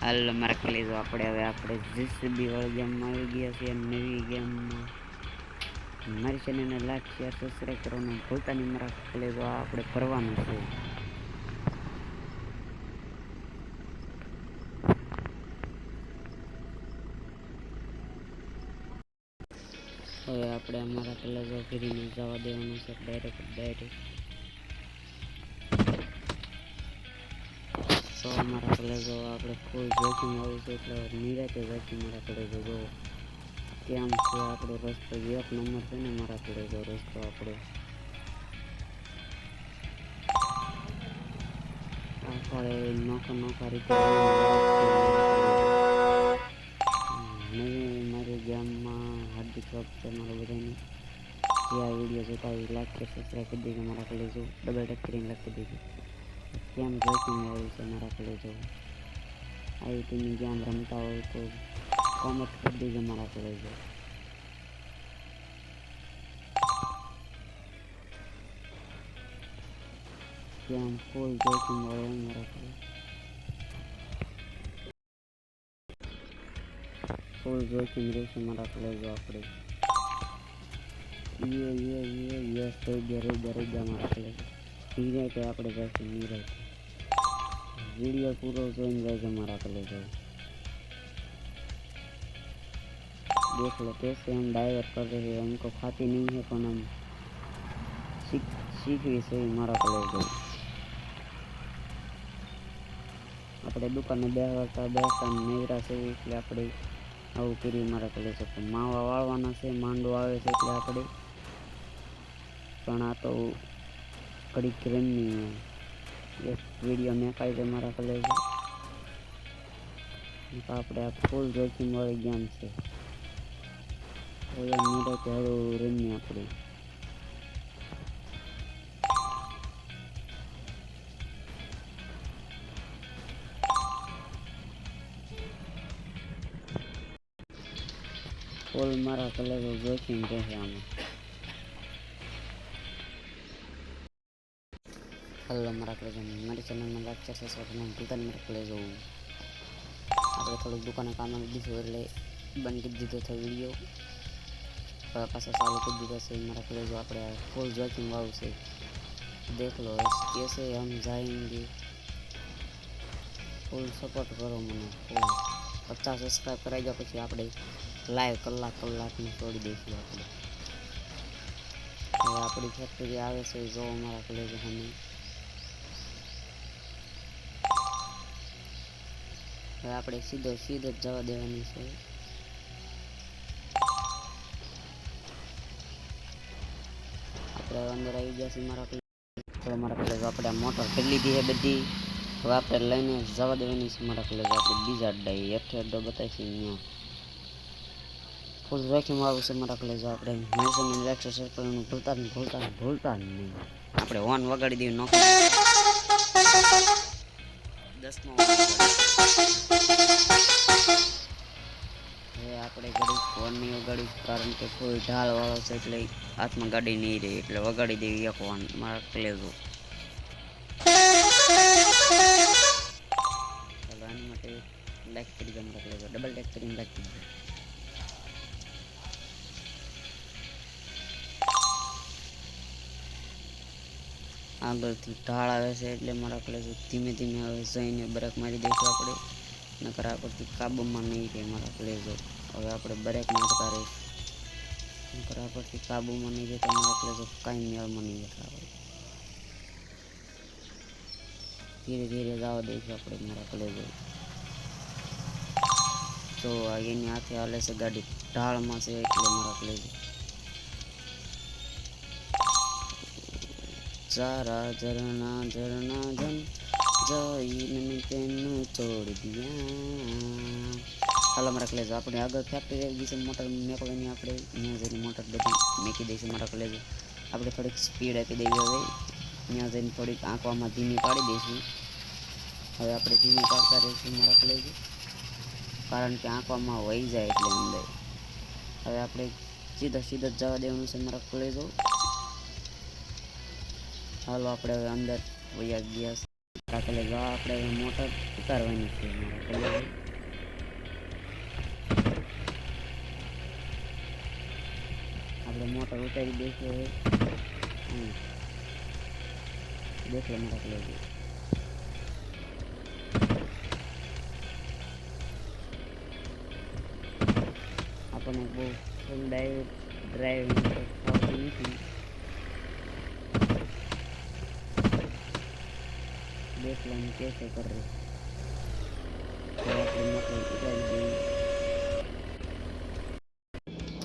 હાલ મારા કલેજો આપણે જીસીબી વાળી ગેમમાં આવી ગયા છીએ. નવી ગેમમાં મારી ચેનલને લાઈક શેર સબસ્ક્રાઈબ કરવાનું ભૂલતા નહીં. મારા કલેજો આપણે ભરવાનું છે. હવે આપણે અમારા કલેજો ફરીને જવા દેવાનું છે ડાયરેક્ટ. તો અમારા કલેજો આપણે ફૂલ જોખીમ આવું છે એટલે નિરાતે જોખીમ મારા કલેજો જો કેમ છે આપણો રસ્તો 1 નંબર છે ને મારા કલેજો રસ્તો આપણો આપણે નોખા રીતે નવી મારી ગામમાં હાર્દિક સ્વાગત છે મારું બધાને. જે આ વિડીયો જોતા હોય લાઈક કે સબસ્ક્રાઈબ કરી દેજો મારા કલેજો. ડબલ ટેપ કરીને લખી દેજો કેમ જોખીમ આવ્યું છે મારા કલેજો. આવી તમે ગેમ રમતા હોય તો કોમેન્ટ કરી દેજો મારા કલેજો. કેમ ફૂલ જોખીમ વાળો મારા કલેજો. ફૂલ જોખીમ રહેશે મારા કલેજો આપણે. યસ થઈ ગયા મારા કલેજો. નિરાતે આપણે જઈશું નિરાતે. વિડીયો પૂરો જોઈને જાય મારા કલેજો. देख लो कैसे हम डाइवर्ट कर रहे हैं. हमको खाती नहीं है पर हम सीखवी से मारा कलेજો. આપણે દુકાને બેસતા નેવરા છે એટલે આપણે આવું કર્યું મારા કલેજો. માવા વાળવાના છે, માંડો આવે છે એટલે આપણે પણ આ તો ઘડીક રમની એક વિડીયો મેકાઈ છે મારા કલેજો. આપણે આ ફૂલ જોખીમ વાળી ગેમ છે. નિરાતે હળવું રમીએ આપણે. ફૂલ મારા કલેજો જોખીમ રહેશે આમાં. હલો મારા કલેજો, મારી ચેનલમાં લાઈક શેર સબસ્ક્રાઈબ કરવાનું ભૂલતા નહીં મારા કલેજો. આપણે થોડુંક દુકાને કામ આવી દીધું એટલે બંધ કરી દીધો હતો વિડીયો. पासा चालू कर दिया से मारा कलेजो. આપણે ફૂલ જોખીમ વાળું છે. देख लो कैसे हम जाएंगे. ફૂલ સપોર્ટ કરો મને. ફૂલ 50 સબસ્ક્રાઈબ કરાવી દો પછી આપણે લાઈવ કલાકમાં છોડી દઈશું આપણે. હવે આપણી ફેક્ટરી આવે છે જો મારા કલેજો સામે. હવે આપણે સીધો જ જવા દેવાની છે. અંદર આવી ગયા છે મારા કલેજો. આપણે મોટર કરી લીધી છે બધી. હવે આપણે લઈને જવા દેવાની છે મારા કલેજો. આપણે બીજા અડ્ડાએ અડ્ડો બતાવીશું અહીંયા. ફૂલ જોખીમ વાળું છે મારા કલેજો. આપણે મેસેજની લાઈક શેર કરવાનું ભૂલતા નહીં. આપણે હોર્ન વગાડી દેવી નોખા 10માં. હવે આપણે ઘડી હોર્ન નહીં વગાડી કારણ કે ફૂલ ઢાળ વાળો છે એટલે હાથમાં ગાડી નહીં રહી એટલે વગાડી દેવી એક હોર્ન મારા કલેજો. ચાલો આની માટે લાઈક કરી દો મારા કલેજો. ડબલ ટેપ કરીને લાઈક કરી દો. આગળથી ઢાળ આવે છે એટલે મારા કલેજો ધીમે હવે જઈને બ્રેક મારી દઈશું આપણે. નકર આ પરથી કાબુમાં નહીં રહે મારા કલેજો. હવે આપણે બ્રેક મારતા રહીશું. નકર આ પરથી કાબુમાં નહીં રહે તો મારા કલેજો કાંઈ મેળમાં નહીં જતા. ધીરે જવા દઈશું આપણે મારા કલેજો. તો એની હાથે હાલે છે ગાડી ઢાળમાં છે એટલે મારા કલેજો. સારા ઝરણા જન જઈને તેનું છોડી દિયા. હાલો મારા કલેજો આપણે આગળ ફેક્ટરી આવી ગઈ છે મોટર મેકવાની. આપણે ત્યાં જઈને મોટર બધી મેકી દઈશું મારા કલેજો. આપણે થોડીક સ્પીડ આપી દઈએ. હવે ત્યાં જઈને થોડીક આંખવામાં ધીમી પાડી દઈશું. હવે આપણે ધીમી પાડતા રહીશું મારા કલેજો કારણ કે આંખવામાં વહી જાય એટલે અંદર. હવે આપણે સીધા જ જવા દેવાનું છે મારા કલેજો. હાલો આપણે હવે અંદર વયા ગયા મારા કલેજો આપણે મોટર ઉતારવાની છે મારા કલેજો આપણે મોટર ઉતારી દઈશું હવે દેખો મારા કલેજો આપણને બહુ ફૂલ ડ્રાઇવિંગ ફાવતી નથી देख लो हम कैसे कर रहे तो આપણે મોટર ઉતારી દઈએ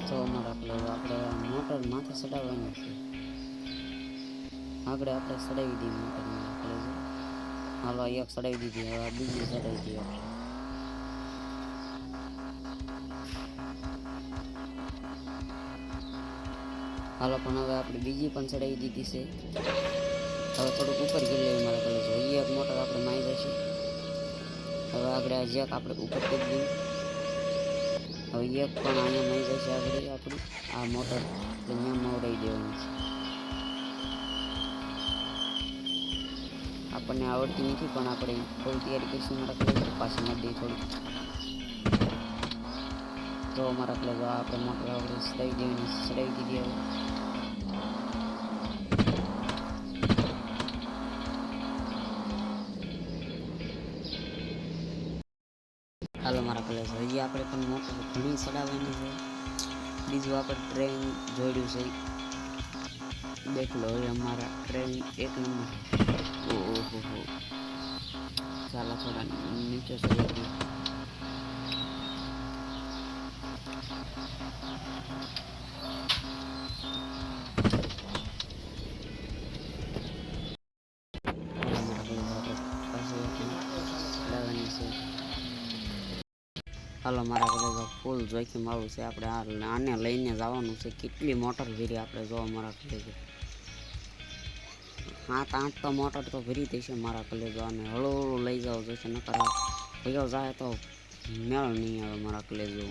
તો અમારા આપણે મોટર માથે ચડાવવાની છે આગળ આપણે ચડાવી દઈએ મોટરમાં આપણે હાલો એક ચડાવી દીધી હવે બીજી ચડાવી દઈએ હાલો પણ હવે આપણે બીજી પણ ચડાવી દીધી છે હવે થોડુંક ઉપર કરી લેવું મારા કલેજો એક મોટર આપણે મારી જશે હવે આગળ આ જેક આપણે ઉપર કરી દઈએ હવે એક પણ અહીંયા મારી જશે આગળ આપણી આ મોટર અહીંયા મવડાવી દેવાની છે આપણને આવડતી નથી પણ આપણે થોડી તૈયારી કરીશું મારા કલેજો પાછી મારી દઈએ થોડી તો મારા કલેજો આપણે મોટર આપણે ચડાવી દેવાની ચડાવી દીધી હવે હાલો મારા કલેજો હજી આપણે પણ મોટર ઘણી ચડાવવાની છે બીજું આપણે ટ્રેન જોડ્યું છે દેખ લો હવે અમારા ટ્રેન એક નંબર ઓહો ચાલો થોડા નીચે ચડી ગઈ હાલો મારા કલેજો ફૂલ જોઈથી મારું છે આપણે આને લઈને જવાનું છે કેટલી મોટર ભરી આપણે જોવા મારા કલેજો 7-8 તો મોટર તો ભરી દેશે મારા કલેજો અને હળવું લઈ જાવ જોઈશે નકર ભયો જાય તો મેળ નહીં આવે મારા કલેજો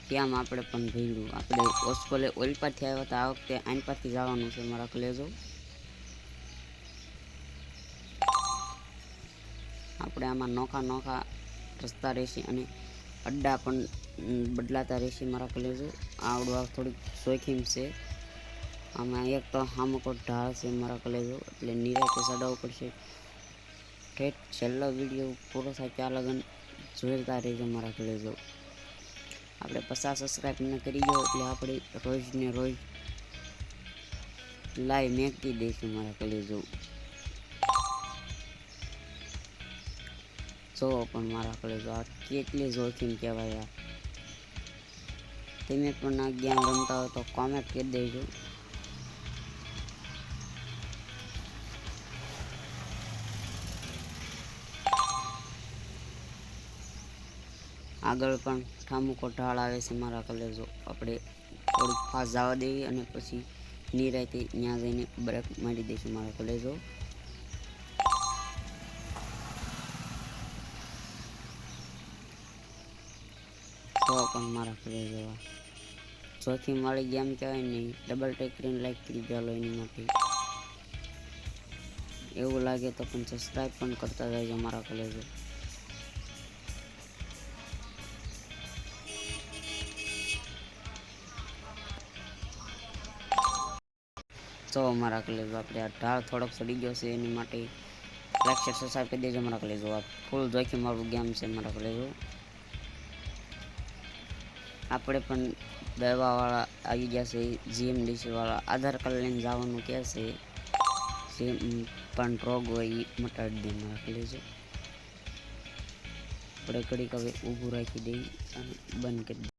કેમ આપણે પણ ભર્યું આપણે ઓસ્કોલે ઓલ પરથી આવ્યા હતા આ વખતે આઈન પરથી જવાનું છે મારા કલેજો આપણે આમાં નોખા રસ્તા રહેશે અને અડ્ડા પણ બદલાતા રહેશે મારા કલેજો આવડું થોડીક જોખીમ છે આમાં એક તો હામકો ઢાળ છે મારા કલેજો એટલે નિરાતે ચડાવવું પડશે ઠેઠ છેલ્લો વિડીયો પૂરો થાય ત્યાં લગન જોઈતા રહેજો મારા કલેજો આપણે 50 સબસ્ક્રાઈબ ન કરી દો એટલે આપણે રોજ ને રોજ લાઈવ મેકતી દઈશું મારા કલેજો જો પણ મારા કલેજો આ કેટલી જોખીમ કહેવાય તમે પણ આ ગેમ રમતા હોય તો કોમેન્ટ કરી દેજો આગળ પણ ઠામુકો ઢાળ આવે છે મારા કલેજો આપણે થોડીક ફાસ્ટ જવા દેવી અને પછી નિરાતે ત્યાં જઈને બ્રેક મારી દઈશું મારા કલેજો તો પણ મારા કલેજો જોખીમ વાળી ગેમ કહેવાય નહીં ડબલ ટેક કરીને લાઈક કરી ચાલો એની માટે એવું લાગે તો પણ સબસ્ક્રાઈબ પણ કરતા રહેજો મારા કલેજો તો મારા કલેજો આપણે આ ઢાળ થોડોક ચડી ગયો છે એની માટે લાઈક શેર સબસ્ક્રાઈબ કરી દેજો મારા કલેજો આ ફૂલ જોખીમ વાળું ગેમ છે મારા કલેજો આપણે પણ દવાવાળા આવી ગયા છે જીએમડીસી વાળા આધાર કાર્ડ લઈને જવાનું કહે છે જે પણ રોગ હોય એ મટાડી દે મારા કલેજો આપણે ઘડીક હવે ઊભું રાખી દઈએ અને બંધ કરી દઈએ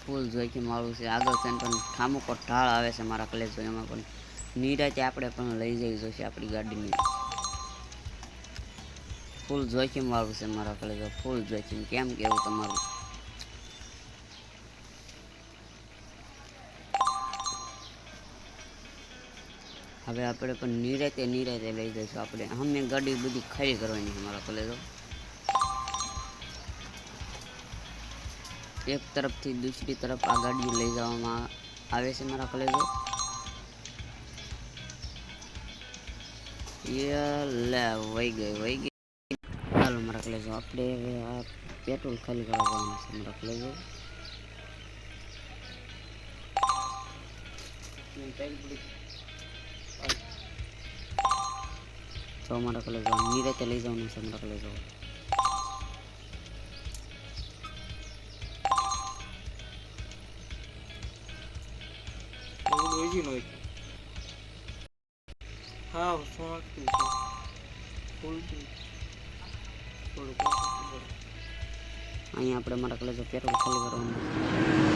ફૂલ જોઈથી મારું છે આગળ પણ ઠામુકો ઢાળ આવે છે મારા કલેજો એમાં પણ નિરાતે આપણે પણ લઈ જઈ જોઈશે આપણી ગાડીની ફૂલ જોખીમ વાળું છે મારા કલેજો ફૂલ જોખીમ કેમ કેવું તમારું હવે આપણે પણ નિરાતે લઈ જઈશું આપણે અમે ગાડી બધી ખાલી કરવાની છે મારા કલેજો એક તરફથી દૂસરી તરફ આ ગાડીઓ લઈ જવામાં આવે છે મારા કલેજો. લે વહી ગઈ. ચાલો મારા કલેજો, આપણે હવે આ પેટ્રોલ ખાલી કરવા જવાનું છે મારા કલેજો. તો મારા કલેજો નિરાતે લઈ જવાનું છે મારા કલેજો. હા સોનાક અહીંયા આપણે મારા કલેજો પેટ્રોલ ખાલી કરવાનું છે.